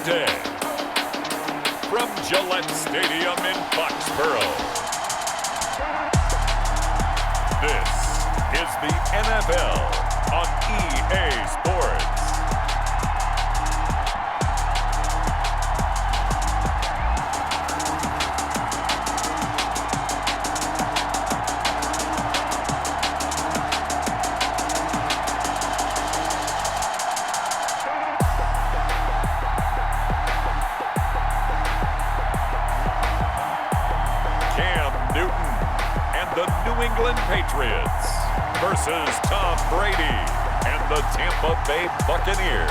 day. From Gillette Stadium in Foxborough, this is the NFL on EA Sports. England Patriots versus Tom Brady and the Tampa Bay Buccaneers.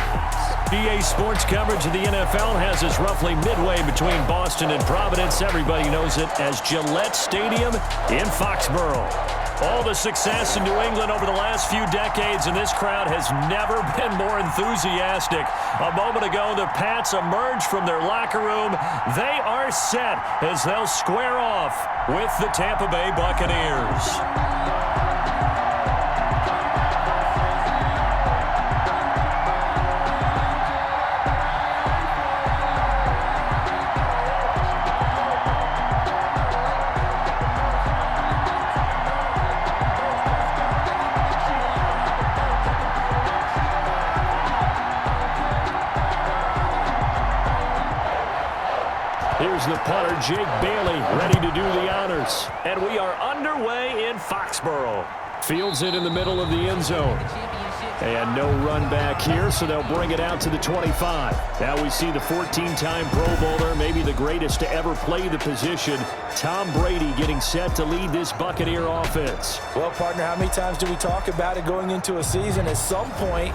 EA Sports coverage of the NFL has us roughly midway between Boston and Providence. Everybody knows it as Gillette Stadium in Foxborough. All the success in New England over the last few decades, and this crowd has never been more enthusiastic. A moment ago, the Pats emerged from their locker room. They are set as they'll square off with the Tampa Bay Buccaneers. Here's the punter, Jake Bailey, ready to do the honors. And we are underway in Foxborough. Fields it in the middle of the end zone. And no run back here, so they'll bring it out to the 25. Now we see the 14-time Pro Bowler, maybe the greatest to ever play the position, Tom Brady, getting set to lead this Buccaneer offense. Well, partner, how many times do we talk about it going into a season? At some point,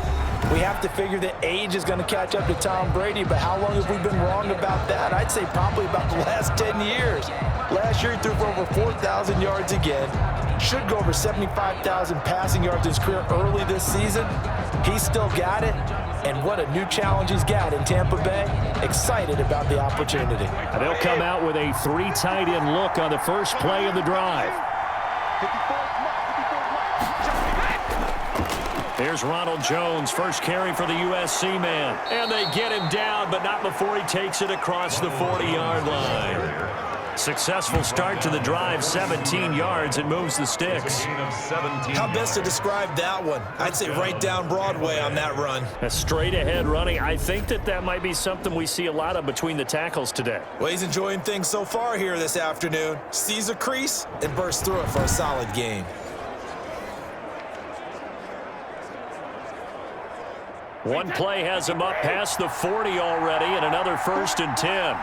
we have to figure that age is going to catch up to Tom Brady, but how long have we been wrong about that? I'd say probably about the last 10 years. Last year, he threw for over 4,000 yards again. Should go over 75,000 passing yards in his career early this season. He's still got it, and what a new challenge he's got in Tampa Bay. Excited about the opportunity. They'll come out with a 3 tight end look on the first play of the drive. Here's Ronald Jones, first carry for the USC man. And they get him down, but not before he takes it across the 40-yard line. Successful start to the drive, 17 yards, and moves the sticks. How best to describe that one? I'd say right down Broadway on that run. A straight-ahead running. I think that might be something we see a lot of between the tackles today. Well, he's enjoying things so far here this afternoon. Sees a crease and bursts through it for a solid gain. One play has him up past the 40 already, and another 1st and 10.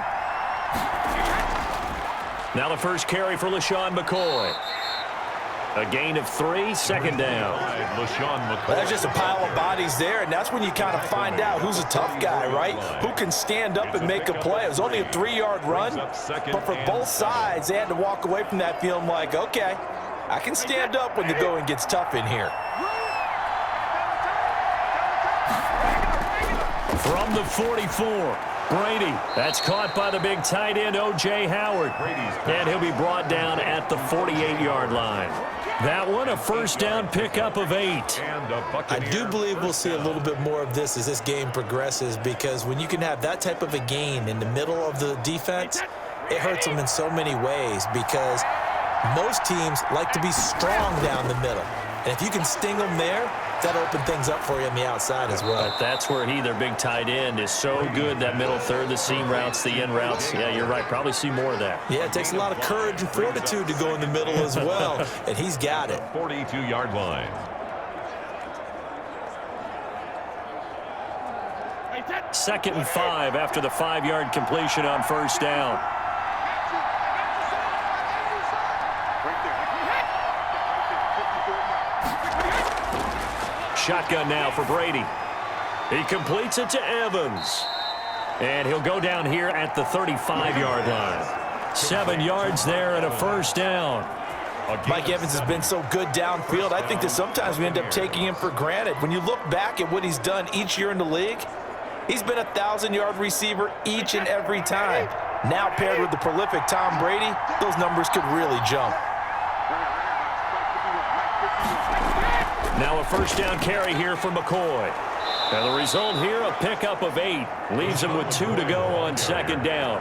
Now the first carry for LaShawn McCoy. A gain of 3, second down. There's just a pile of bodies there, and that's when you kind of find out who's a tough guy, right? Who can stand up and make a play. It was only a 3-yard run, but for both sides, they had to walk away from that feeling like, okay, I can stand up when the going gets tough in here. From the 44. Brady, that's caught by the big tight end, O.J. Howard. And he'll be brought down at the 48-yard line. That one, a first down pickup of 8. I do believe we'll see a little bit more of this as this game progresses, because when you can have that type of a gain in the middle of the defense, it hurts them in so many ways, because most teams like to be strong down the middle. And if you can sting them there, that'll open things up for you on the outside as well. But that's where their big tight end, is so good, that middle third, the seam routes, the in routes. Yeah, you're right. Probably see more of that. Yeah, it takes a lot of courage and fortitude to go in the middle as well, and he's got it. 42-yard line. Second and 5 after the 5-yard completion on first down. Shotgun now for Brady. He completes it to Evans. And he'll go down here at the 35-yard line. 7 yards there and a first down. Mike Evans has been so good downfield. I think that sometimes we end up taking him for granted. When you look back at what he's done each year in the league, he's been a 1,000-yard receiver each and every time. Now paired with the prolific Tom Brady, those numbers could really jump. Now a first down carry here for McCoy. And the result here, a pickup of 8. Leaves him with 2 to go on second down.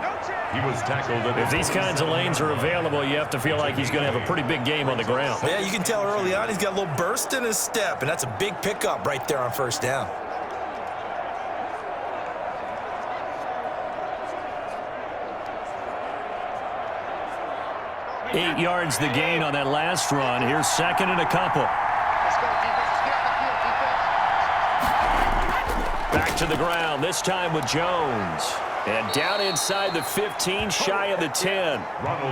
He was tackled. If these kinds of lanes are available, you have to feel like he's going to have a pretty big game on the ground. Yeah, you can tell early on he's got a little burst in his step, and that's a big pickup right there on first down. Eight yards the gain on that last run. Here's second and a couple. Back to the ground, this time with Jones. And down inside the 15, shy of the 10.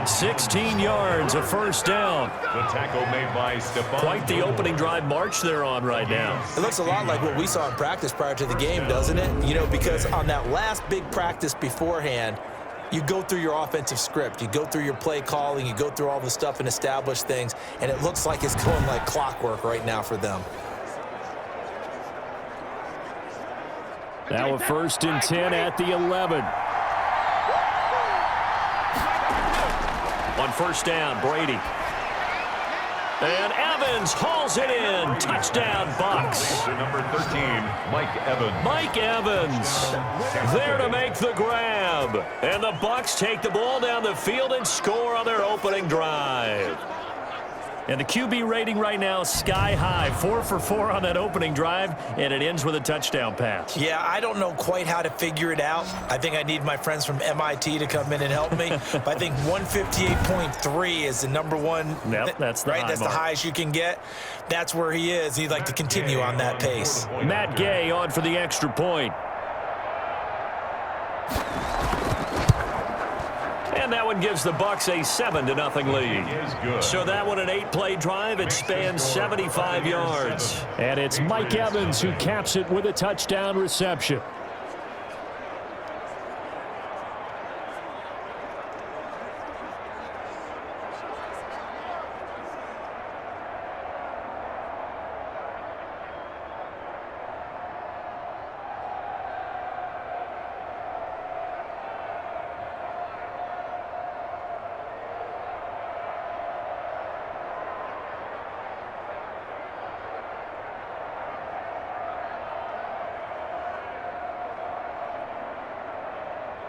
16 yards, a first down. The tackle made by Stephon. Quite the opening drive march they're on right now. It looks a lot like what we saw in practice prior to the game, doesn't it? You know, because on that last big practice beforehand, you go through your offensive script. You go through your play calling. You go through all the stuff and establish things. And it looks like it's going like clockwork right now for them. Now a 1st and 10 at the 11. On first down, Brady. And Evans hauls it in. Touchdown, Bucs. Number 13, Mike Evans. Mike Evans there to make the grab. And the Bucs take the ball down the field and score on their opening drive. And the QB rating right now sky high. 4 for 4 on that opening drive, and it ends with a touchdown pass. Yeah, I don't know quite how to figure it out. I think I need my friends from MIT to come in and help me. But I think 158.3 is the number one. Yep, that's the right. high That's mark. the highest you can get. That's where he is. He'd like to continue on that pace. Matt Gay on for the extra point. And that one gives the Bucs a 7-0 lead. So that one an 8-play drive. It spans 75 yards. And it's Mike Evans who caps it with a touchdown reception.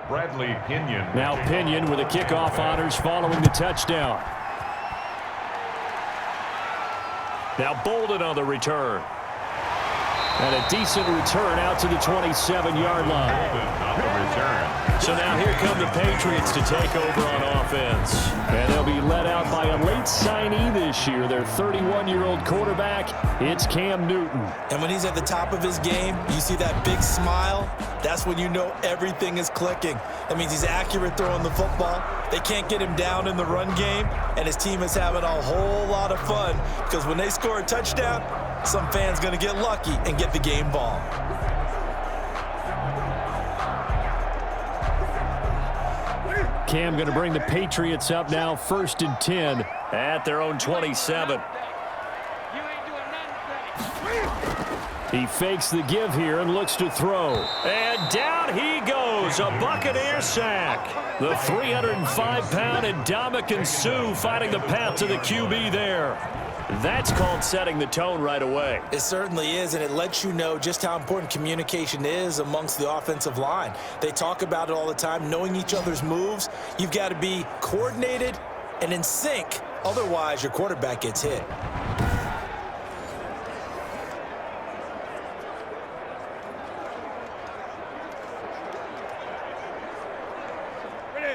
Bradley Pinion. Now Pinion with the kickoff honors following the touchdown. Now Bolden on the return. And a decent return out to the 27-yard line. On the return. So now here come the Patriots to take over on offense. And they'll be led out by a late signee this year, their 31-year-old quarterback. It's Cam Newton. And when he's at the top of his game, you see that big smile. That's when you know everything is clicking. That means he's accurate throwing the football. They can't get him down in the run game, and his team is having a whole lot of fun because when they score a touchdown, some fan's going to get lucky and get the game ball. Cam going to bring the Patriots up now, 1st and 10 at their own 27. He fakes the give here and looks to throw. And down he goes, a Buccaneer sack. The 305-pound Ndamukong Suh finding the path to the QB there. That's called setting the tone right away. It certainly is, and it lets you know just how important communication is amongst the offensive line. They talk about it all the time, knowing each other's moves. You've got to be coordinated and in sync. Otherwise, your quarterback gets hit.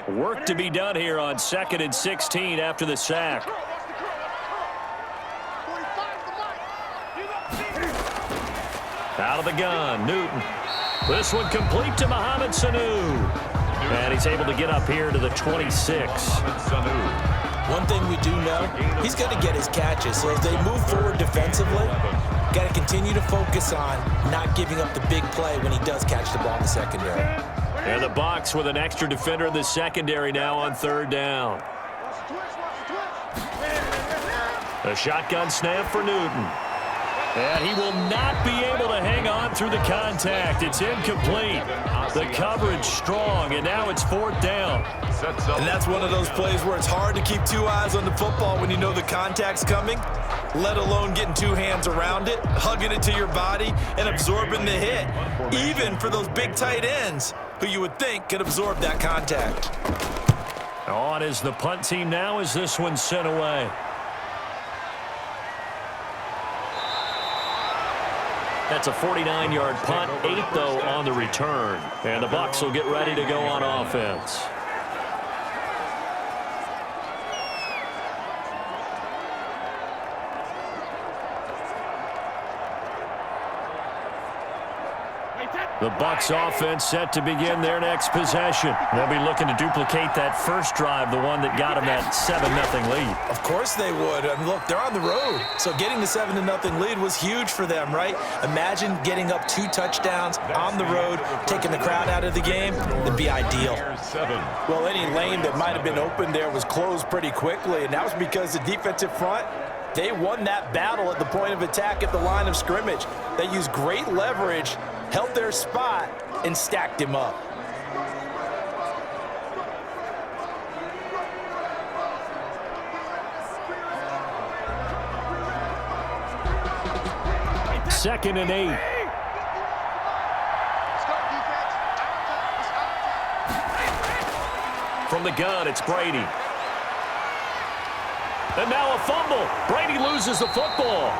Work to be done here on 2nd and 16 after the sack. Out of the gun, Newton. This one complete to Mohamed Sanu. And he's able to get up here to the 26. One thing we do know, he's going to get his catches. So as they move forward defensively, got to continue to focus on not giving up the big play when he does catch the ball in the secondary. And the Bucs with an extra defender in the secondary now on 3rd down. A shotgun snap for Newton. And he will not be able to hang on went through the contact. It's incomplete. The coverage strong, and now it's 4th down. And that's one of those plays where it's hard to keep two eyes on the football when you know the contact's coming, let alone getting two hands around it, hugging it to your body, and absorbing the hit, even for those big tight ends who you would think could absorb that contact. On is the punt team now as this one's sent away. That's a 49-yard punt, 8 though on the return. And the Bucs will get ready to go on offense. The Bucs offense set to begin their next possession. They'll be looking to duplicate that first drive, the one that got them that 7-0 lead. Of course they would. I mean, look, they're on the road. So getting the 7-0 lead was huge for them, right? Imagine getting up 2 touchdowns on the road, taking the crowd out of the game. It'd be ideal. Well, any lane that might have been open there was closed pretty quickly, and that was because the defensive front, they won that battle at the point of attack at the line of scrimmage. They used great leverage, held their spot, and stacked him up. Second and 8. From the gun, it's Brady. And now a fumble. Brady loses the football.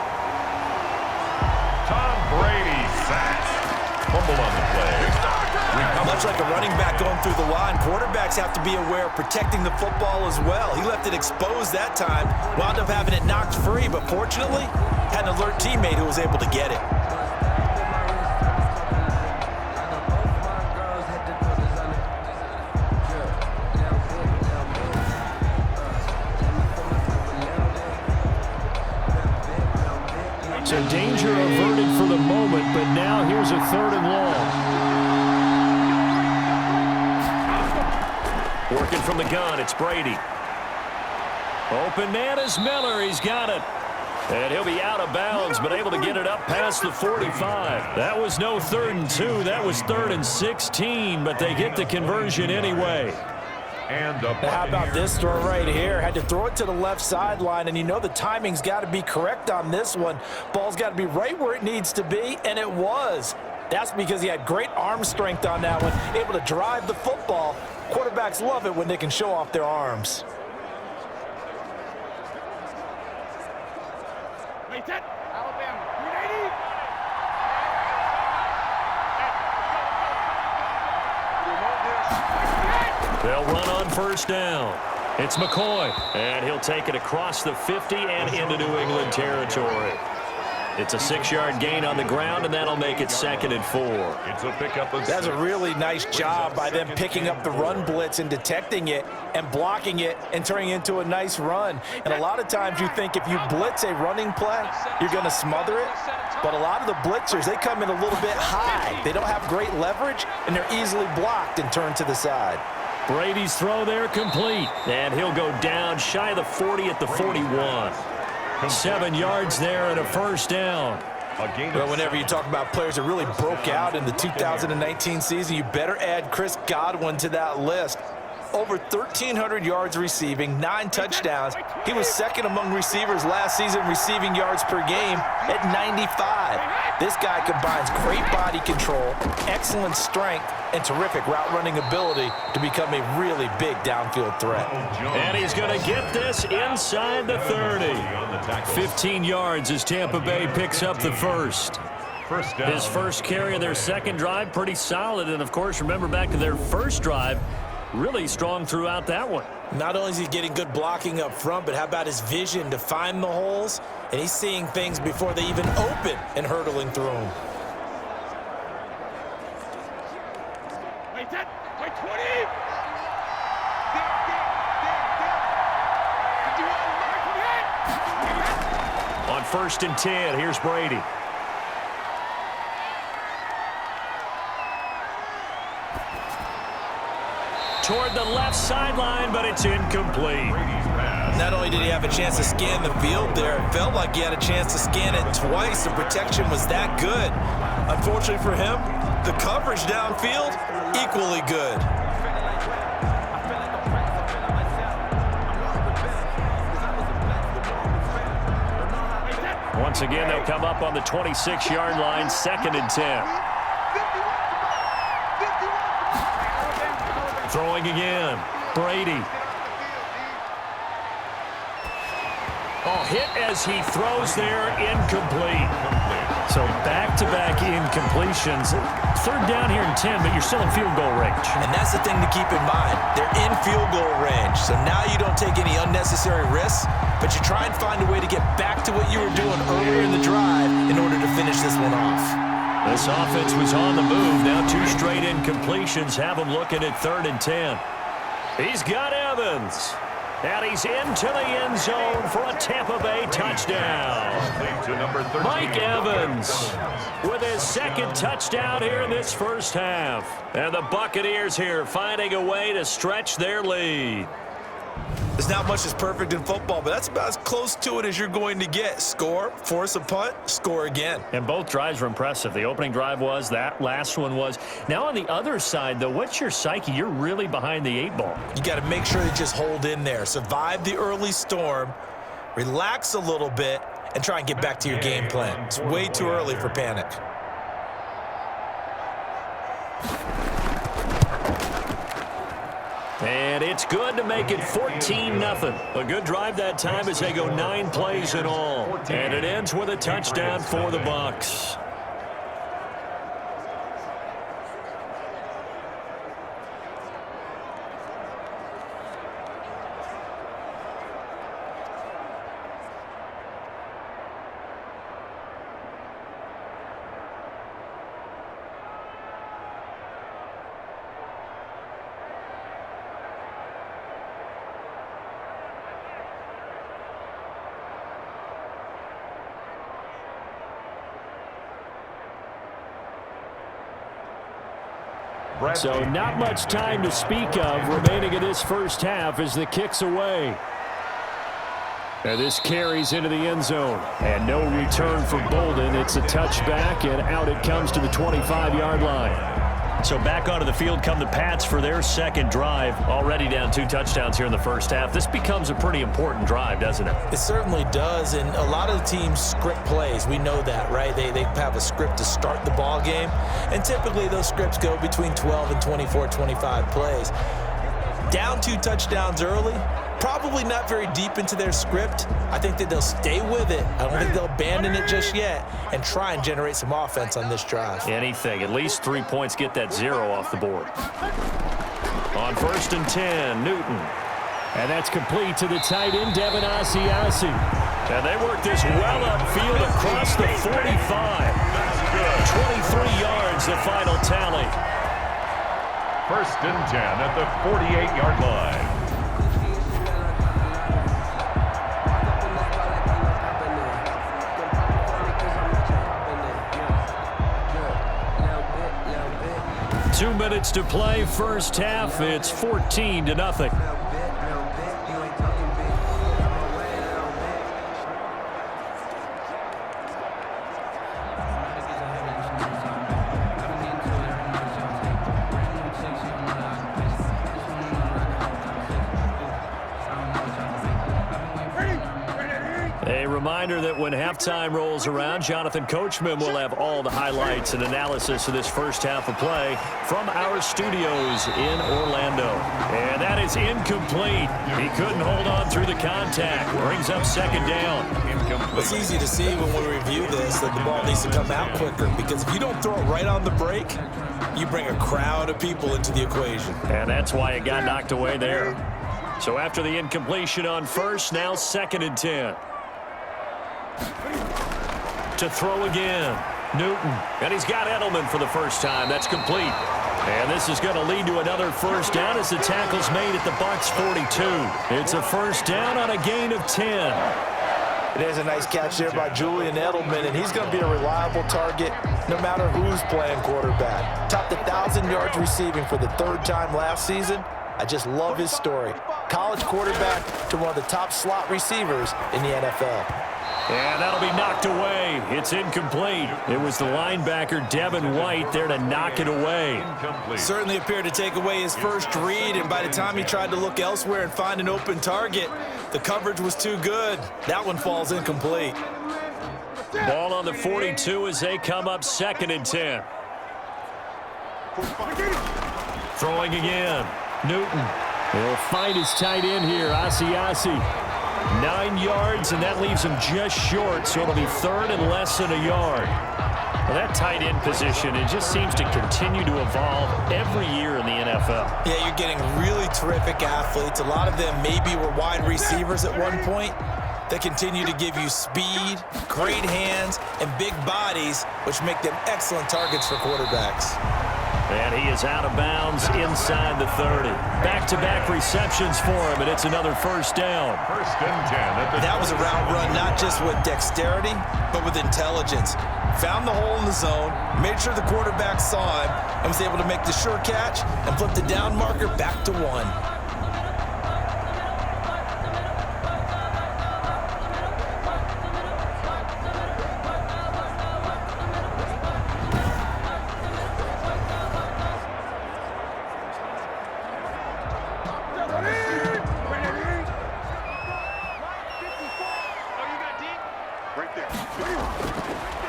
Tom Brady sacks. Fumble on the play. Much like a running back going through the line, quarterbacks have to be aware of protecting the football as well. He left it exposed that time, wound up having it knocked free, but fortunately, had an alert teammate who was able to get it. So danger averted for the moment, but now here's a 3rd and long. Working from the gun, it's Brady. Open man is Miller. He's got it. And he'll be out of bounds, but able to get it up past the 45. That was no 3rd and 2. That was 3rd and 16, but they get the conversion anyway. And how about this throw right here? Had to throw it to the left sideline, and you know the timing's got to be correct on this one. Ball's got to be right where it needs to be, and it was. That's because he had great arm strength on that one, able to drive the football. Quarterbacks love it when they can show off their arms. They'll run on 1st down. It's McCoy, and he'll take it across the 50 and into New England territory. It's a 6-yard gain on the ground, and that'll make it 2nd and 4. It's a pickup of That's a really nice job by them picking up the run blitz and detecting it and blocking it and turning it into a nice run. And a lot of times you think if you blitz a running play, you're going to smother it. But a lot of the blitzers, they come in a little bit high. They don't have great leverage, and they're easily blocked and turned to the side. Brady's throw there complete, and he'll go down shy of the 40 at the 41. 7 yards there and a 1st down. Well, whenever you talk about players that really broke out in the 2019 season, you better add Chris Godwin to that list. Over 1,300 yards receiving, 9 touchdowns. He was 2nd among receivers last season receiving yards per game at 95. This guy combines great body control, excellent strength, and terrific route running ability to become a really big downfield threat. And he's going to get this inside the 30. 15 yards as Tampa Bay picks up the first. His first carry of their second drive, pretty solid. And, of course, remember back to their first drive, really strong throughout that one. Not only is he getting good blocking up front, but how about his vision to find the holes? And he's seeing things before they even open and hurdling through them. On 1st and 10, here's Brady. Toward the left sideline, but it's incomplete. Not only did he have a chance to scan the field there, it felt like he had a chance to scan it twice. The protection was that good. Unfortunately for him, the coverage downfield, equally good. Once again, they'll come up on the 26-yard line, 2nd and 10. Throwing again, Brady. Oh, hit as he throws there, incomplete. So back-to-back incompletions. 3rd down here and 10, but you're still in field goal range. And that's the thing to keep in mind. They're in field goal range. So now you don't take any unnecessary risks, but you try and find a way to get back to what you were doing earlier in the drive in order to finish this one off. This offense was on the move. Now 2 straight incompletions have them looking at 3rd and 10. He's got Evans. And he's into the end zone for a Tampa Bay touchdown. Mike Evans with his 2nd touchdown here in this first half. And the Buccaneers here finding a way to stretch their lead. There's not much that's perfect in football, but that's about as close to it as you're going to get. Score, force a punt, score again. And both drives were impressive. The opening drive was, that last one was. Now on the other side, though, what's your psyche? You're really behind the 8 ball. You got to make sure you just hold in there. Survive the early storm, relax a little bit, and try and get back to your game plan. It's way too early for panic. And it's good to make it 14-0. A good drive that time as they go 9 plays in all. And it ends with a touchdown for the Bucs. So not much time to speak of remaining in this first half as the kick's away. And this carries into the end zone. And no return for Bolden. It's a touchback, and out it comes to the 25-yard line. So back onto the field come the Pats for their 2nd drive. Already down 2 touchdowns here in the first half. This becomes a pretty important drive, doesn't it? It certainly does, and a lot of the teams script plays. We know that, right? They have a script to start the ball game, and typically those scripts go between 12 and 24, 25 plays. Down 2 touchdowns early, probably not very deep into their script. I think that they'll stay with it. I don't think they'll abandon it just yet and try and generate some offense on this drive. Anything. At least 3 points, get that 0 off the board. On 1st and 10, Newton. And that's complete to the tight end, Devin Asiasi. And they work this well upfield across the 45. 23 yards, the final tally. 1st and 10 at the 48-yard line. Two minutes to play, first half. It's 14-0. A reminder that when halftime rolls around, Jonathan Coachman will have all the highlights and analysis of this first half of play from our studios in Orlando. And that is incomplete. He couldn't hold on through the contact. Brings up 2nd down. It's easy to see when we review this that the ball needs to come out quicker, because if you don't throw it right on the break, you bring a crowd of people into the equation. And that's why it got knocked away there. So after the incompletion on 1st, now 2nd and 10. To throw again, Newton. And he's got Edelman for the first time. That's complete. And this is going to lead to another first down as the tackle's made at the Bucs 42. It's a first down on a gain of 10. It is a nice catch there by Julian Edelman, and he's going to be a reliable target no matter who's playing quarterback. Topped 1,000 yards receiving for the 3rd time last season. I just love his story. College quarterback to one of the top slot receivers in the NFL. And that'll be knocked away. It's incomplete. It was the linebacker, Devin White, there to knock it away. Certainly appeared to take away his first read, and by the time he tried to look elsewhere and find an open target, the coverage was too good. That one falls incomplete. Ball on the 42 as they come up 2nd and 10. Throwing again. Newton. He'll find his tight end here, Asiasi. 9 yards, and that leaves him just short, so it'll be 3rd and less than a yard. Well, that tight end position, it just seems to continue to evolve every year in the NFL. Yeah, you're getting really terrific athletes. A lot of them maybe were wide receivers at one point. They continue to give you speed, great hands, and big bodies, which make them excellent targets for quarterbacks. And he is out of bounds inside the 30. Back-to-back receptions for him, and it's another first down. 1st and 10. That was a route run not just with dexterity, but with intelligence. Found the hole in the zone, made sure the quarterback saw him, and was able to make the sure catch and flip the down marker back to 1.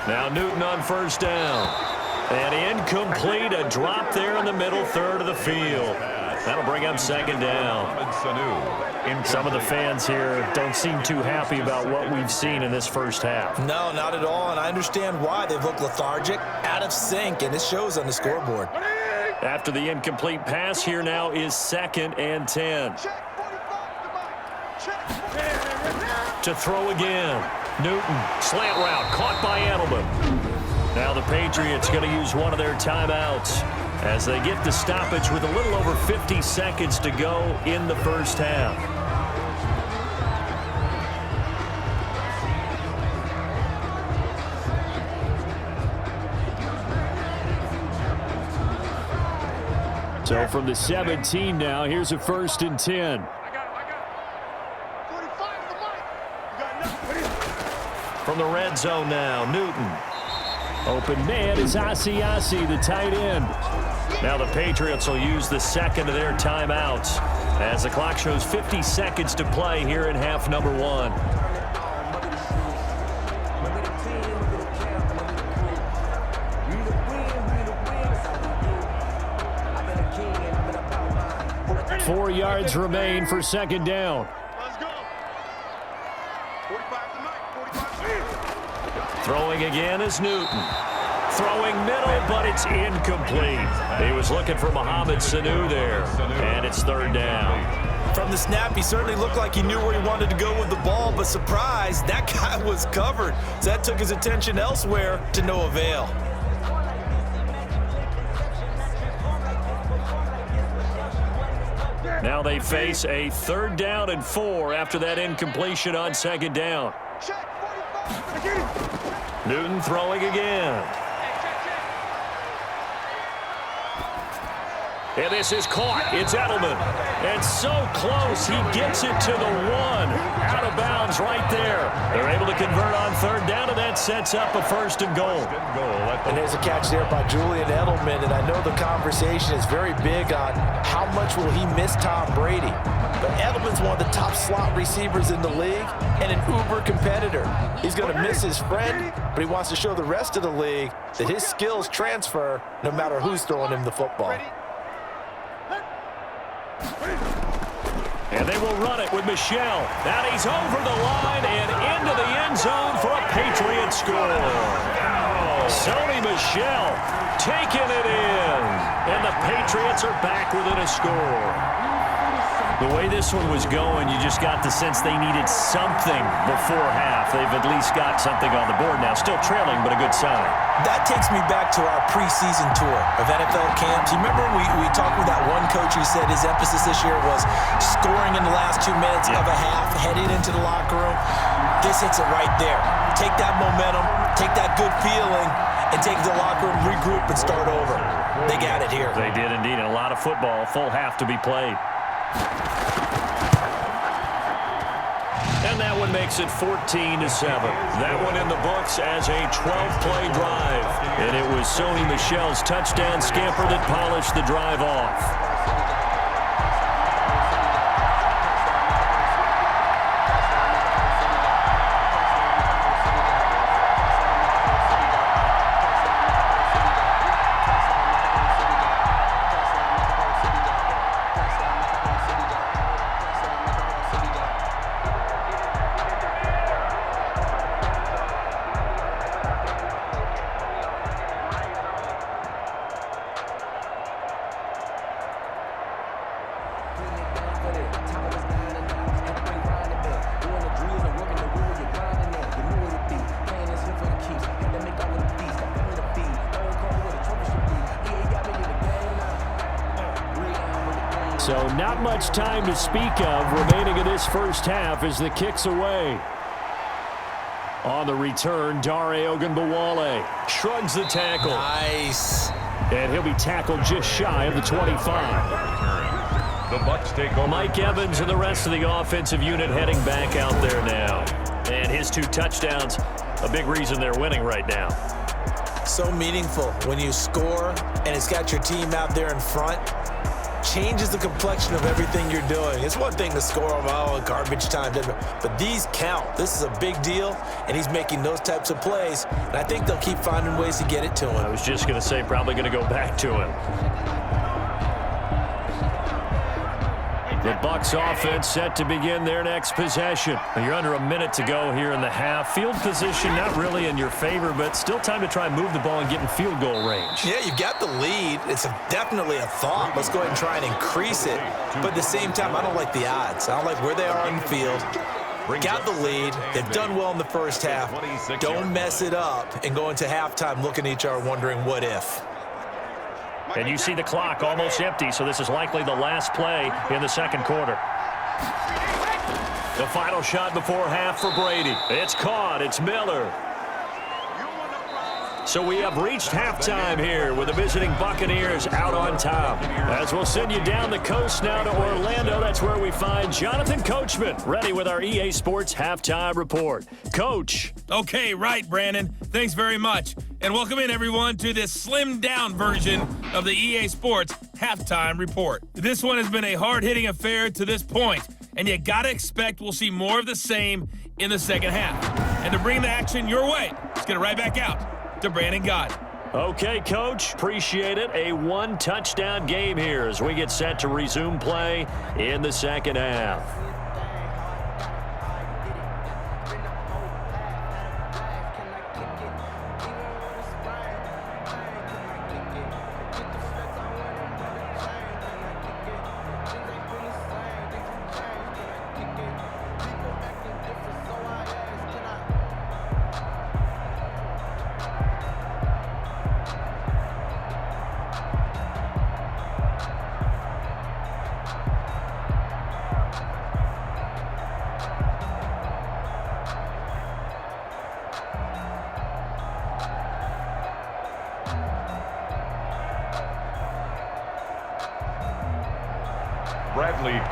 Now Newton on first down. And incomplete, a drop there in the middle third of the field. That'll bring up 2nd down. Some of the fans here don't seem too happy about what we've seen in this first half. No, not at all, and I understand why. They've looked lethargic, out of sync, and it shows on the scoreboard. After the incomplete pass, here now is 2nd and 10. To throw again. Newton, slant route, caught by Edelman. Now the Patriots going to use one of their timeouts as they get the stoppage with a little over 50 seconds to go in the first half. So from the 17 now, here's a 1st and 10. From the red zone now, Newton. Open man is Asiasi, the tight end. Now the Patriots will use the 2nd of their timeouts as the clock shows 50 seconds to play here in half number 1. Four yards remain for 2nd down. Throwing again is Newton. Throwing middle, but it's incomplete. He was looking for Mohamed Sanu there, and it's 3rd down. From the snap, he certainly looked like he knew where he wanted to go with the ball, but surprise, that guy was covered. So that took his attention elsewhere to no avail. Now they face a 3rd down and 4 after that incompletion on 2nd down. Newton throwing again. And this is caught. It's Edelman. And so close, he gets it to the 1. Out of bounds right there. They're able to convert on 3rd down, and that sets up a 1st and goal. And there's a catch there by Julian Edelman, and I know the conversation is very big on how much will he miss Tom Brady. But Edelman's one of the top slot receivers in the league and an uber competitor. He's going to miss his friend, but he wants to show the rest of the league that his skills transfer no matter who's throwing him the football. And they will run it with Michel. Now he's over the line and into the end zone for a Patriot score. Sony Michel taking it in. And the Patriots are back within a score. The way this one was going, you just got the sense they needed something before half. They've at least got something on the board now. Still trailing, but a good sign. That takes me back to our preseason tour of NFL camps. You remember we talked with that one coach who said his emphasis this year was scoring in the last 2 minutes of a half, heading into the locker room. This hits it right there. Take that momentum, take that good feeling, and take the locker room, regroup, and start over. They got it here. They did indeed. And a lot of football, full half to be played. And that one makes it 14-7. That one in the books as a 12-play drive. And it was Sony Michel's touchdown scamper that polished the drive off. So not much time to speak of remaining in this first half as the kick's away. On the return, Dare Ogunbowale shrugs the tackle. Nice. And he'll be tackled just shy of the 25. The Bucs take over. Mike Evans and the rest of the offensive unit heading back out there now. And his 2 touchdowns, a big reason they're winning right now. So meaningful when you score and it's got your team out there in front. Changes the complexion of everything you're doing. It's one thing to score on garbage time, but these count. This is a big deal, and he's making those types of plays, and I think they'll keep finding ways to get it to him. I was just going to say probably going to go back to him. The Bucs offense set to begin their next possession. You're under a minute to go here in the half. Field position not really in your favor, but still time to try and move the ball and get in field goal range. Yeah, you've got the lead. It's definitely a thought. Let's go ahead and try and increase it. But at the same time, I don't like the odds. I don't like where they are on the field. Got the lead. They've done well in the first half. Don't mess it up and go into halftime looking at each other wondering what if. And you see the clock almost empty, so this is likely the last play in the second quarter. The final shot before half for Brady. It's caught. It's Miller. So we have reached halftime here with the visiting Buccaneers out on top. As we'll send you down the coast now to Orlando, that's where we find Jonathan Coachman, ready with our EA Sports Halftime Report. Coach. Okay, right, Brandon. Thanks very much. And welcome in, everyone, to this slimmed-down version of the EA Sports Halftime Report. This one has been a hard-hitting affair to this point, and you got to expect we'll see more of the same in the second half. And to bring the action your way, let's get it right back out to Brandon Gott. Okay, Coach, appreciate it. A 1-touchdown game here as we get set to resume play in the second half.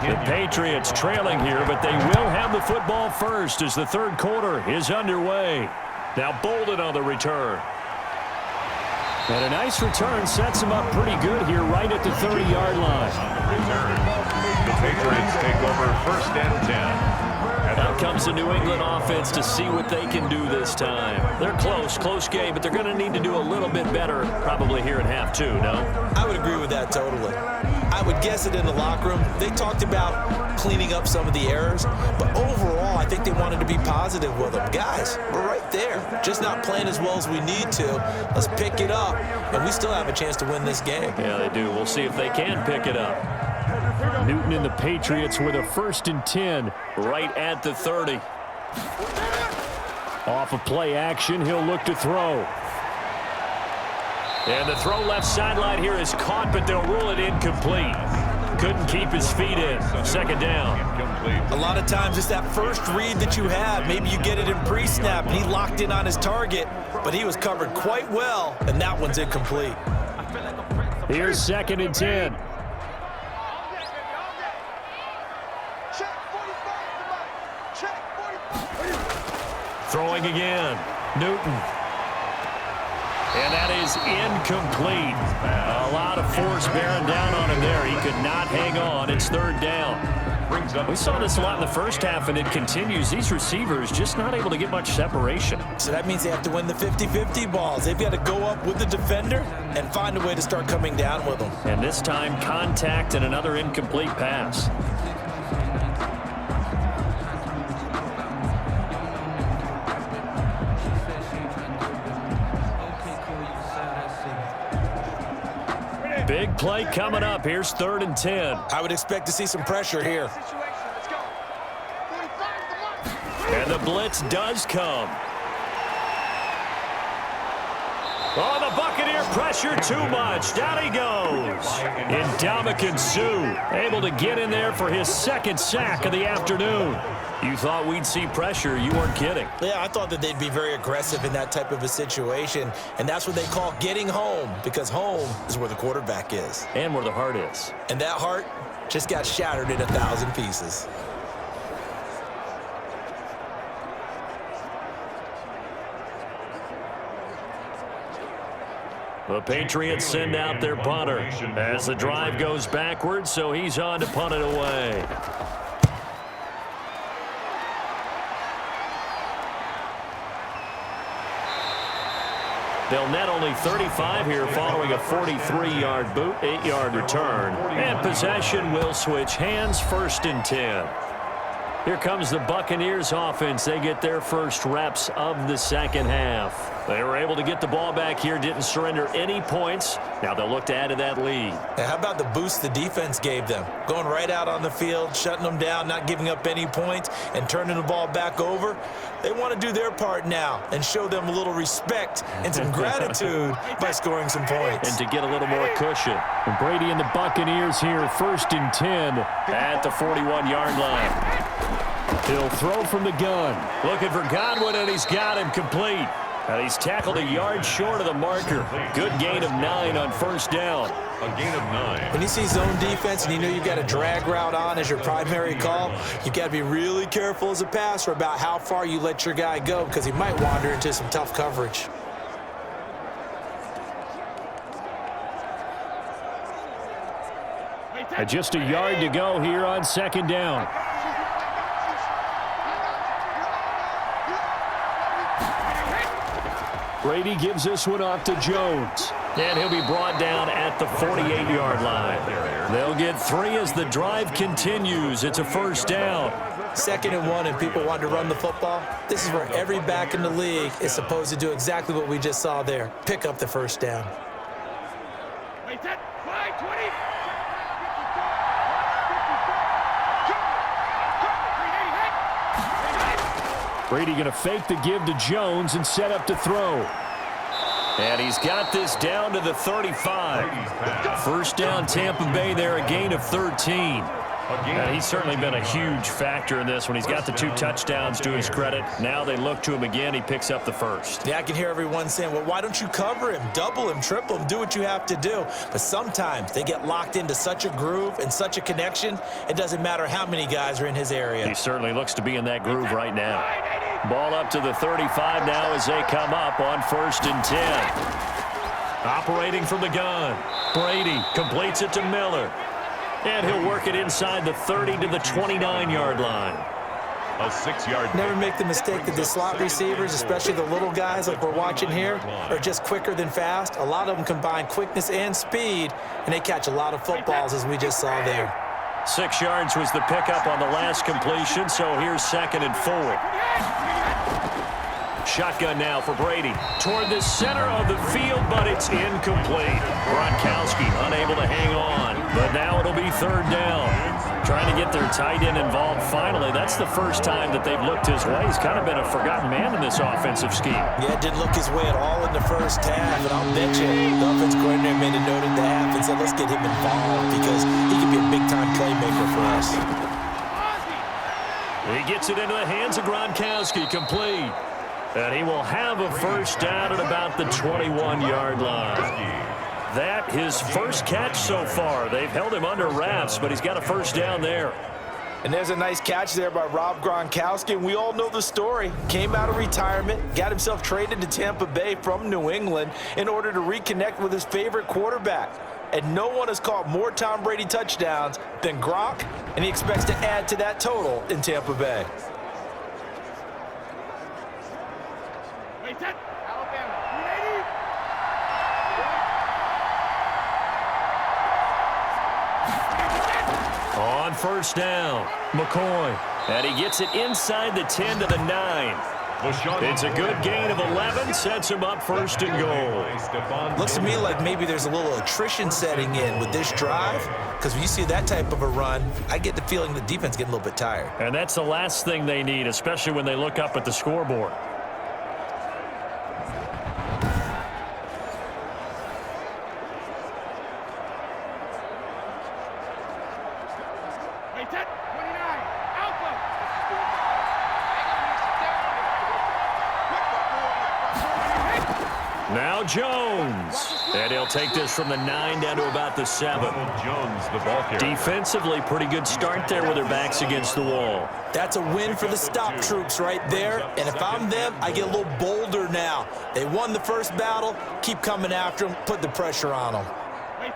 The Patriots trailing here, but they will have the football first as the third quarter is underway. Now Bolden on the return. And a nice return sets him up pretty good here right at the 30-yard line. The Patriots take over first and 10. Out comes the New England offense to see what they can do this time. They're close game, but they're going to need to do a little bit better probably here in half two, no? I would agree with that totally. I would guess it in the locker room. They talked about cleaning up some of the errors, but overall, I think they wanted to be positive with them. Guys, we're right there. Just not playing as well as we need to. Let's pick it up, and we still have a chance to win this game. Yeah, they do. We'll see if they can pick it up. Newton and the Patriots with a 1st and 10 right at the 30. Off of play action, he'll look to throw. And the throw left sideline here is caught, but they'll rule it incomplete. Couldn't keep his feet in. Second down. A lot of times it's that first read that you have. Maybe you get it in pre-snap, and he locked in on his target, but he was covered quite well, and that one's incomplete. Here's 2nd and 10. Throwing again. Newton. And that is incomplete. A lot of force bearing down on him there. He could not hang on. It's third down. We saw this a lot in the first half, and it continues. These receivers just not able to get much separation. So that means they have to win the 50-50 balls. They've got to go up with the defender and find a way to start coming down with them. And this time, contact and another incomplete pass. Big play coming up. Here's 3rd and 10. I would expect to see some pressure here. And the blitz does come. Oh, the Buccaneer pressure too much. Down he goes. Ndamukong Suh able to get in there for his 2nd sack of the afternoon. You thought we'd see pressure. You weren't kidding. Yeah, I thought that they'd be very aggressive in that type of a situation, and that's what they call getting home, because home is where the quarterback is. And where the heart is. And that heart just got shattered in 1,000 pieces. The Patriots send out their punter as the drive goes backwards, so he's on to punt it away. They'll net only 35 here following a 43-yard boot, 8-yard return. And possession will switch hands, 1st and 10. Here comes the Buccaneers offense. They get their first reps of the 2nd half. They were able to get the ball back here, didn't surrender any points. Now they'll look to add to that lead. Now, how about the boost the defense gave them? Going right out on the field, shutting them down, not giving up any points, and turning the ball back over. They want to do their part now and show them a little respect and some gratitude by scoring some points. And to get a little more cushion. And Brady and the Buccaneers here, 1st and 10 at the 41-yard line. He'll throw from the gun. Looking for Godwin, and he's got him complete. And he's tackled a yard short of the marker. Good gain of 9 on 1st down. A gain of 9. When you see zone defense and you know you've got a drag route on as your primary call, you've got to be really careful as a passer about how far you let your guy go, because he might wander into some tough coverage. And just a yard to go here on 2nd down. Brady gives this one off to Jones. And he'll be brought down at the 48-yard line. They'll get 3 as the drive continues. It's a 1st down. 2nd and 1, and people want to run the football. This is where every back in the league is supposed to do exactly what we just saw there. Pick up the 1st down. Brady going to fake the give to Jones and set up to throw. And he's got this down to the 35. 1st down, Tampa Bay there, a gain of 13. And he's certainly been a huge factor in this when he's got the 2 touchdowns to his credit. Now they look to him again. He picks up the 1st. Yeah, I can hear everyone saying, well, why don't you cover him, double him, triple him, do what you have to do. But sometimes they get locked into such a groove and such a connection, it doesn't matter how many guys are in his area. He certainly looks to be in that groove right now. Ball up to the 35 now as they come up on 1st and 10. Operating from the gun. Brady completes it to Miller. And he'll work it inside the 30 to the 29-yard line. A 6-yard. Never make the mistake that the slot receivers, especially the little guys like we're watching here, are just quicker than fast. A lot of them combine quickness and speed, and they catch a lot of footballs, as we just saw there. 6 yards was the pickup on the last completion, so here's 2nd and 4. Shotgun now for Brady. Toward the center of the field, but it's incomplete. Gronkowski unable to hang on, but now it'll be 3rd down. Trying to get their tight end involved finally. That's the first time that they've looked his way. He's kind of been a forgotten man in this offensive scheme. Yeah, it didn't look his way at all in the first half, and I'll bet you the offense coordinator made a note at the half and said, let's get him involved because he can be a big-time playmaker for us. He gets it into the hands of Gronkowski, complete. And he will have a 1st down at about the 21-yard line. That his first catch so far. They've held him under wraps, but he's got a 1st down there. And there's a nice catch there by Rob Gronkowski, and we all know the story. Came out of retirement, got himself traded to Tampa Bay from New England in order to reconnect with his favorite quarterback. And no one has caught more Tom Brady touchdowns than Gronk, and he expects to add to that total in Tampa Bay. On first down, McCoy. And he gets it inside the 10 to the 9. It's a good gain of 11, sets him up first and goal. Looks to me like maybe there's a little attrition setting in with this drive, because when you see that type of a run, I get the feeling the defense getting a little bit tired. And that's the last thing they need, especially when they look up at the scoreboard. Now Jones, and he'll take this from the 9 down to about the 7. Jones, the ball carrier. Defensively, pretty good start there with their backs against the wall. That's a win for the stop troops right there, and if I'm them, I get a little bolder now. They won the first battle, keep coming after them, put the pressure on them.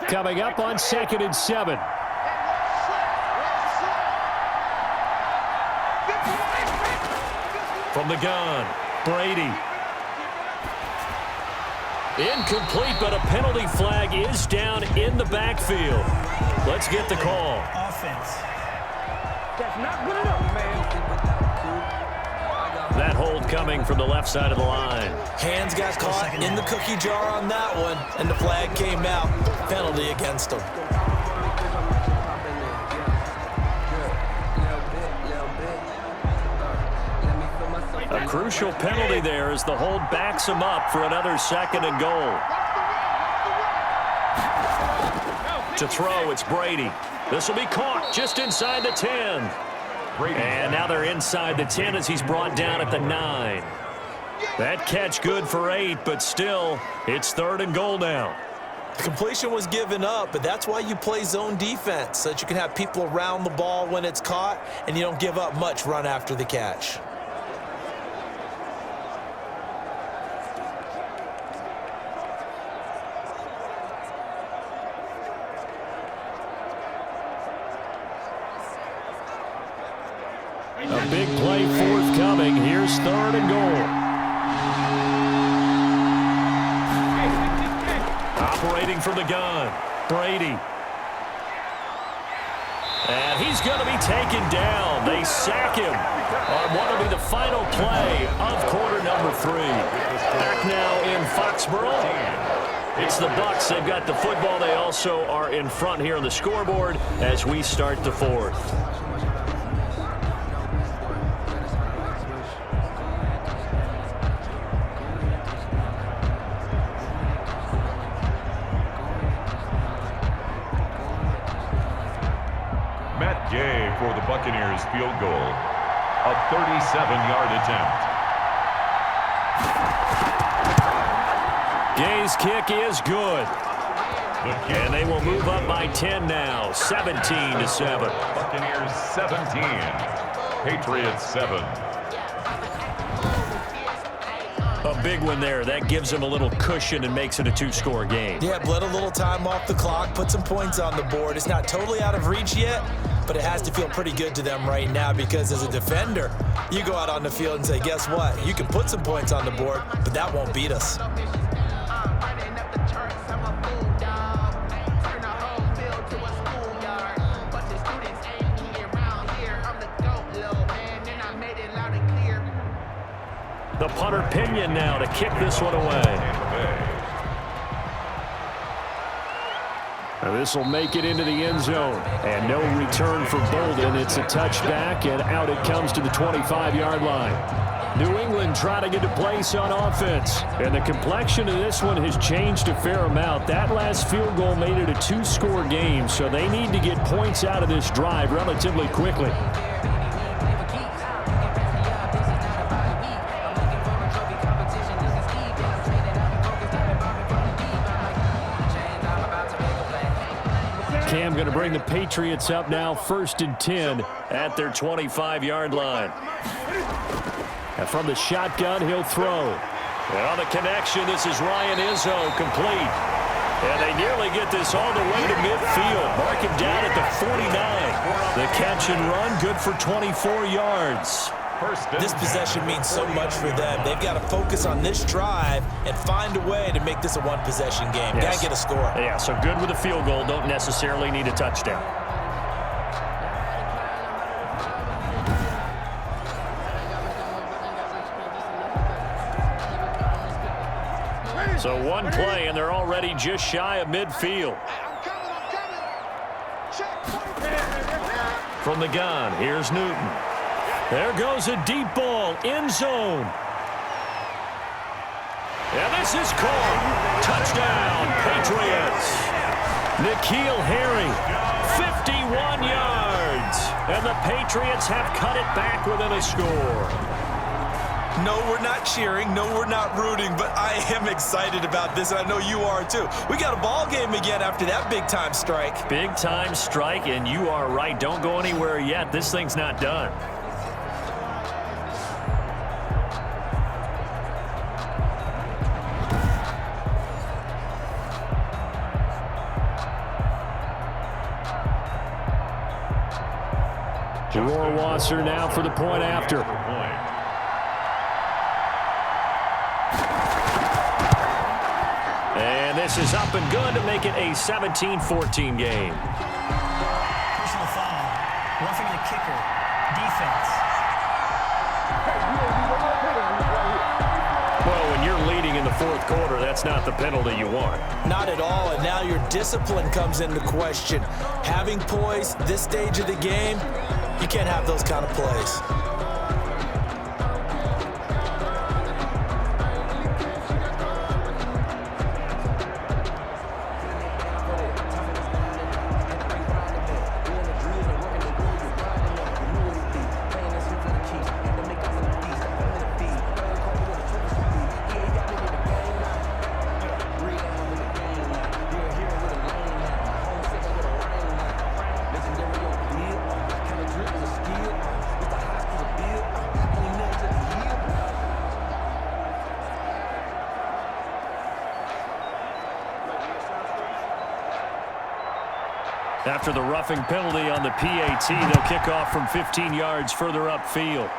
Coming up on 2nd and 7. From the gun, Brady. Incomplete, but a penalty flag is down in the backfield. Let's get the call. Offense. That's not good enough, man. That hold coming from the left side of the line. Hands got caught in the cookie jar on that one, and the flag came out. Penalty against them. A crucial penalty there as the hold backs him up for another 2nd and goal. To throw, it's Brady. This will be caught just inside the 10. And now they're inside the 10 as he's brought down at the 9. That catch good for 8, but still, it's 3rd and goal now. The completion was given up, but that's why you play zone defense, so that you can have people around the ball when it's caught, and you don't give up much run after the catch. A big play forthcoming. Here's 3rd and goal. Operating from the gun, Brady. And he's going to be taken down. They sack him on what will be the final play of quarter number 3. Back now in Foxborough. It's the Bucs. They've got the football. They also are in front here on the scoreboard as we start the 4th. For the Buccaneers field goal, a 37-yard attempt. Gay's kick is good. And they will move up by 10 now, 17-7. Buccaneers 17, Patriots 7. A big one there. That gives them a little cushion and makes it a 2-score game. Yeah, let a little time off the clock, put some points on the board. It's not totally out of reach yet, but it has to feel pretty good to them right now because as a defender, you go out on the field and say, guess what? You can put some points on the board, but that won't beat us. The punter Pinion now to kick this one away. This will make it into the end zone. And no return for Bolden. It's a touchback, and out it comes to the 25-yard line. New England trying to get to place on offense. And the complexion of this one has changed a fair amount. That last field goal made it a 2-score game, so they need to get points out of this drive relatively quickly. Cam going to bring the Patriots up now, 1st and 10 at their 25-yard line. And from the shotgun, he'll throw. And on the connection, this is Ryan Izzo, complete. And they nearly get this all the way to midfield. Mark him down at the 49. The catch and run, good for 24 yards. This possession means so much for them. They've got to focus on this drive and find a way to make this a one-possession game. Yes. Got to get a score. Yeah, so good with a field goal. Don't necessarily need a touchdown. So one play, and they're already just shy of midfield. From the gun, here's Newton. There goes a deep ball, end zone. And this is caught. Touchdown, Patriots. N'Keal Harry, 51 yards. And the Patriots have cut it back within a score. No, we're not cheering. No, we're not rooting, but I am excited about this, and I know you are too. We got a ball game again after that big-time strike. Big-time strike, and you are right. Don't go anywhere yet. This thing's not done. Rohrwasser now for the point after. And this is up and good to make it a 17-14 game. Personal foul. Roughing the kicker. Defense. Well, when you're leading in the fourth quarter, that's not the penalty you want. Not at all, and now your discipline comes into question. Having poise this stage of the game, you can't have those kind of plays. After the roughing penalty on the PAT, they'll kick off from 15 yards further upfield.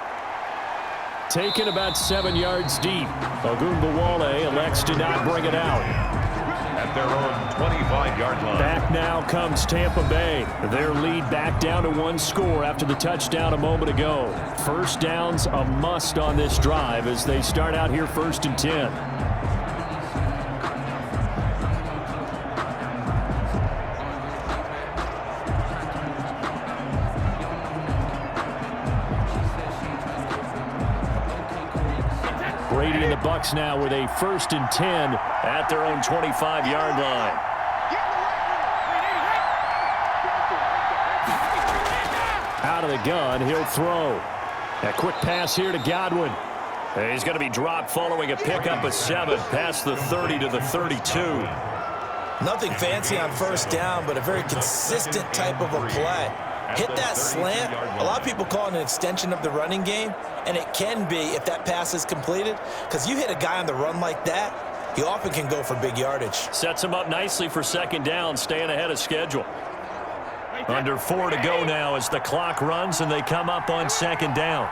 Taken about 7 yards deep. Ogunbowale elects to not bring it out. At their own 25-yard line. Back now comes Tampa Bay. Their lead back down to one score after the touchdown a moment ago. First down's a must on this drive as they start out here 1st and 10. Brady and the Bucs now with a 1st and 10 at their own 25-yard line. Out of the gun, he'll throw. A quick pass here to Godwin. He's going to be dropped following a pickup of 7 past the 30 to the 32. Nothing fancy on first down, but a very consistent type of a play. Hit that slant. A lot of people call it an extension of the running game, and it can be if that pass is completed, because you hit a guy on the run like that, he often can go for big yardage. Sets him up nicely for second down, staying ahead of schedule. Under 4 to go now as the clock runs and they come up on second down.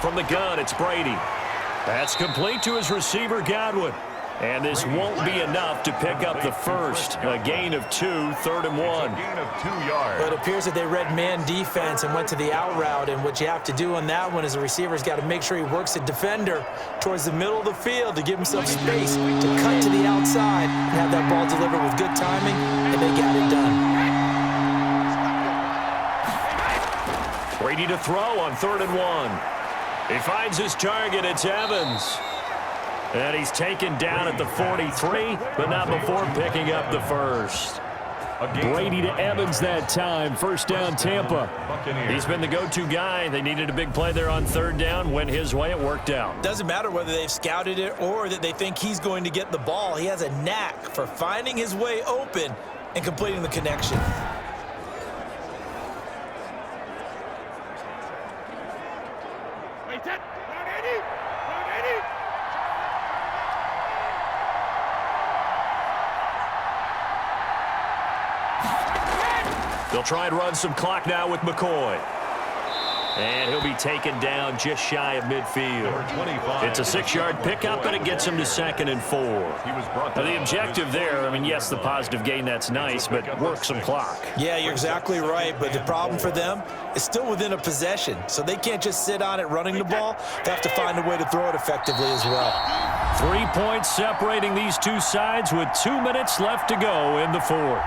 From the gun, it's Brady. That's complete to his receiver, Godwin. And this won't be enough to pick up the first. A gain of 2, 3rd and 1. A gain of 2 yards. But it appears that they read man defense and went to the out route. And what you have to do on that one is the receiver's got to make sure he works the defender towards the middle of the field to give himself space to cut to the outside and have that ball delivered with good timing, and they got it done. Brady to throw on 3rd and 1. He finds his target. It's Evans. And he's taken down at the 43, but not before picking up the first. Brady to Evans that time. First down, Tampa. He's been the go-to guy. They needed a big play there on third down. Went his way. It worked out. Doesn't matter whether they've scouted it or that they think he's going to get the ball. He has a knack for finding his way open and completing the connection. They'll try and run some clock now with McCoy. And he'll be taken down just shy of midfield. It's a 6-yard pickup, and it gets him to 2nd and 4. Now, the objective there, I mean, yes, the positive gain, that's nice, but work some clock. Yeah, you're exactly right, but the problem for them is still within a possession, so they can't just sit on it running the ball. They have to find a way to throw it effectively as well. 3 points separating these two sides with 2 minutes left to go in the fourth.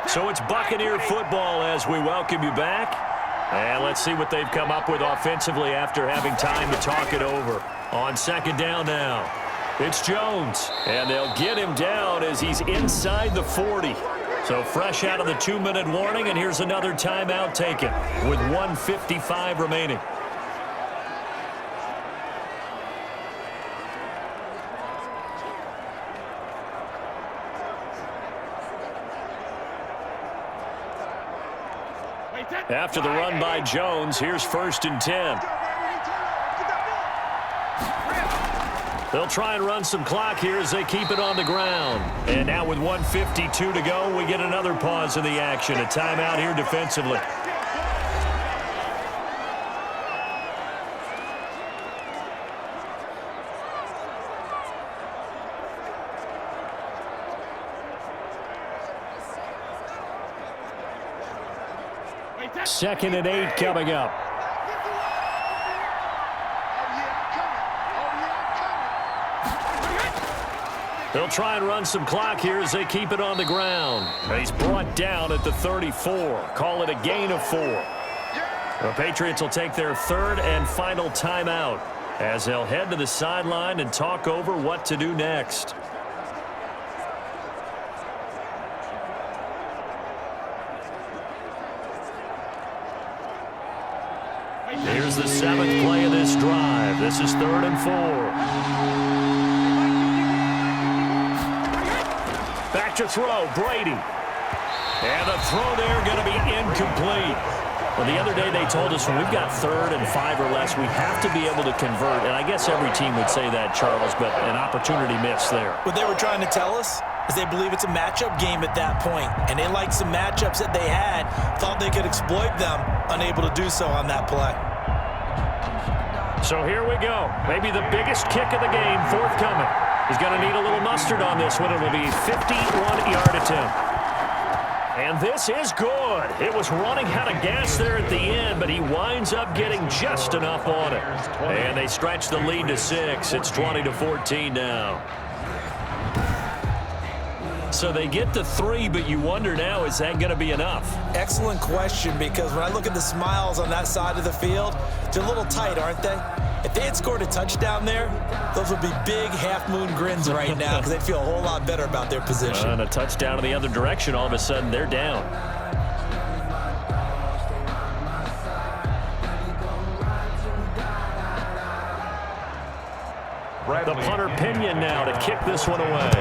So it's Buccaneer football as we welcome you back. And let's see what they've come up with offensively after having time to talk it over. On 2nd down now, it's Jones. And they'll get him down as he's inside the 40. So fresh out of the 2-minute warning, and here's another timeout taken with 1:55 remaining. After the run by Jones, here's 1st and 10. They'll try and run some clock here as they keep it on the ground. And now with 1:52 to go, we get another pause in the action. A timeout here defensively. Second and 8 coming up. They'll try and run some clock here as they keep it on the ground. He's brought down at the 34. Call it a gain of 4. The Patriots will take their 3rd and final timeout as they'll head to the sideline and talk over what to do next. Here's the 7th play of this drive. This is 3rd and 4. Back to throw, Brady. And the throw there going to be incomplete. Well, the other day they told us when we've got 3rd and 5 or less, we have to be able to convert. And I guess every team would say that, Charles, but an opportunity missed there. What they were trying to tell us is they believe it's a matchup game at that point. And they liked some matchups that they had, thought they could exploit them, unable to do so on that play. So here we go. Maybe the biggest kick of the game forthcoming. He's going to need a little mustard on this one. It will be a 51-yard attempt. And this is good. It was running out of gas there at the end, but he winds up getting just enough on it. And they stretch the lead to 6. It's 20-14 now. So they get to 3, but you wonder now, is that going to be enough? Excellent question, because when I look at the smiles on that side of the field, they're a little tight, aren't they? If they had scored a touchdown there, those would be big half-moon grins right now because they'd feel a whole lot better about their position. And a touchdown in the other direction, all of a sudden they're down. The punter Pinion now to kick this one away.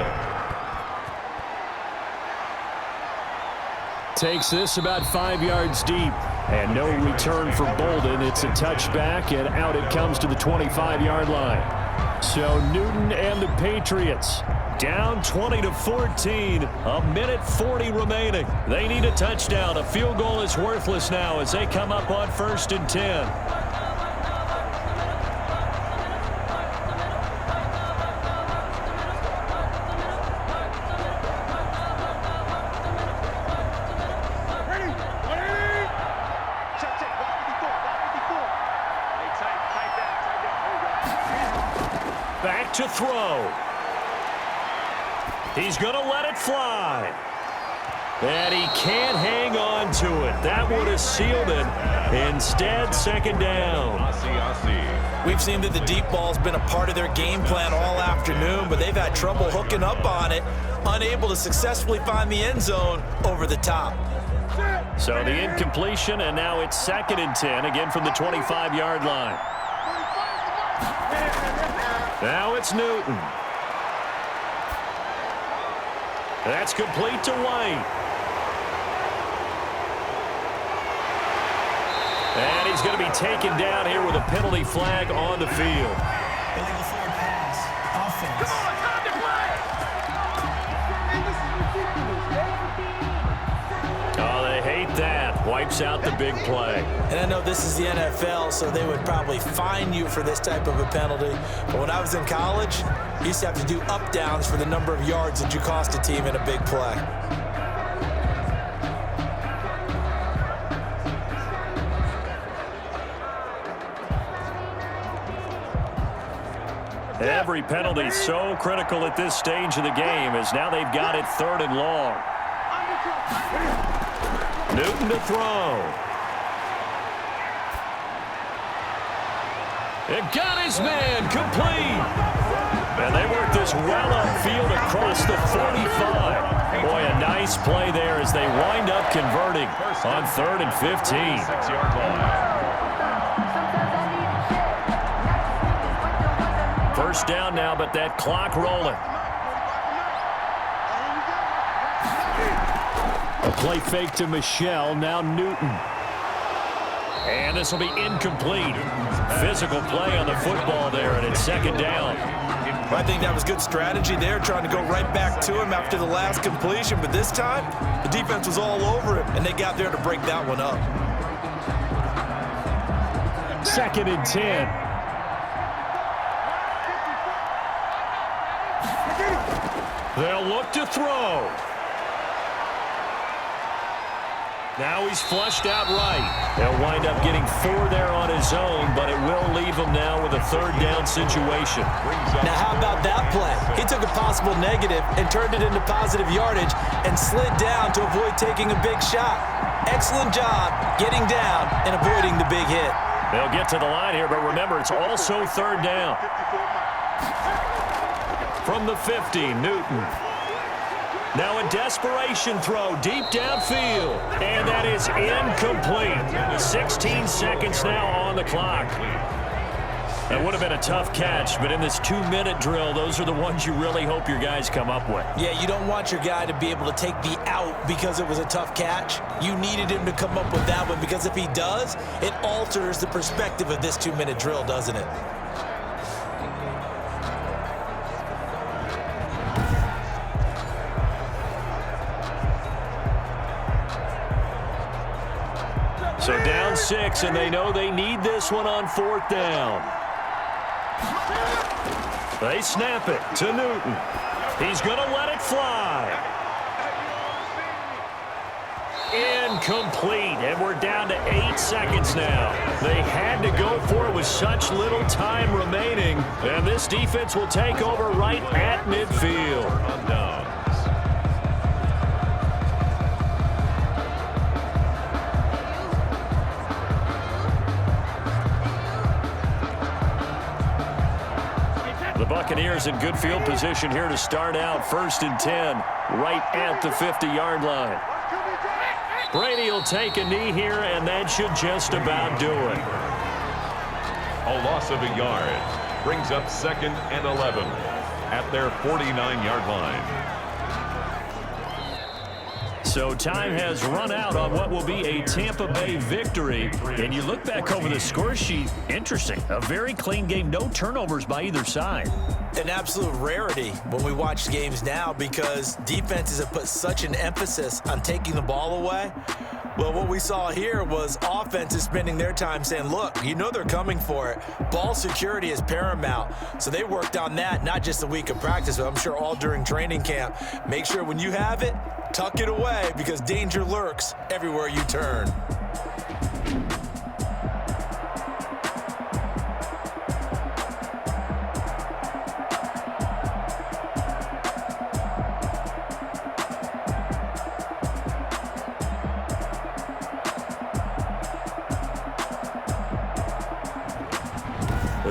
Takes this about 5 yards deep. And no return for Bolden. It's a touchback, and out it comes to the 25-yard line. So Newton and the Patriots down 20-14. A minute 40 remaining. They need a touchdown. A field goal is worthless now as they come up on 1st and 10. Back to throw. He's going to let it fly. And he can't hang on to it. That would have sealed it. Instead, second down. We've seen that the deep ball's been a part of their game plan all afternoon, but they've had trouble hooking up on it, unable to successfully find the end zone over the top. So the incompletion, and now it's 2nd and 10, again from the 25-yard line. Now it's Newton. That's complete to White. And he's going to be taken down here with a penalty flag on the field. Illegal forward pass. Offense. Oh, they hate that. Wipes out the big play. And I know this is the NFL, so they would probably fine you for this type of a penalty. But when I was in college, you used to have to do up-downs for the number of yards that you cost a team in a big play. Every penalty so critical at this stage of the game, as now they've got it 3rd and long. Newton to throw. It got his man complete. And they work this well upfield across the 45. Boy, a nice play there as they wind up converting on 3rd and 15. 6-yard line. First down now, but that clock rolling. A play fake to Michelle, now Newton. And this will be incomplete. Physical play on the football there, and it's 2nd down. I think that was good strategy there, trying to go right back to him after the last completion. But this time, the defense was all over him, and they got there to break that one up. 2nd and 10. They'll look to throw. Now he's flushed out right. They'll wind up getting 4 there on his own, but it will leave him now with a 3rd down situation. Now, how about that play? He took a possible negative and turned it into positive yardage and slid down to avoid taking a big shot. Excellent job getting down and avoiding the big hit. They'll get to the line here, but remember, it's also 3rd down. From the 50, Newton. Now a desperation throw deep downfield. And that is incomplete. 16 seconds now on the clock. That would have been a tough catch, but in this 2-minute drill, those are the ones you really hope your guys come up with. Yeah, you don't want your guy to be able to take the out because it was a tough catch. You needed him to come up with that one, because if he does, it alters the perspective of this 2-minute drill, doesn't it? So down 6, and they know they need this one on 4th down. They snap it to Newton. He's going to let it fly. Incomplete, and we're down to 8 seconds now. They had to go for it with such little time remaining, and this defense will take over right at midfield. The Buccaneers in good field position here to start out. 1st and 10, right at the 50-yard line. Brady will take a knee here, and that should just about do it. A loss of a yard brings up 2nd and 11 at their 49-yard line. So time has run out on what will be a Tampa Bay victory. And you look back over the score sheet, interesting. A very clean game, no turnovers by either side. An absolute rarity when we watch games now, because defenses have put such an emphasis on taking the ball away. Well, what we saw here was offenses spending their time saying, look, you know they're coming for it. Ball security is paramount. So they worked on that, not just a week of practice, but I'm sure all during training camp. Make sure when you have it, tuck it away, because danger lurks everywhere you turn.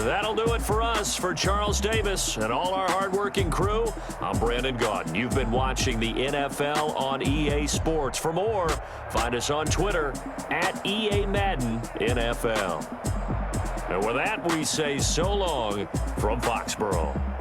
That'll do it for us. For Charles Davis and all our hardworking crew, I'm Brandon Gaudin. You've been watching the NFL on EA Sports. For more, find us on Twitter at EA Madden NFL. And with that, we say so long from Foxborough.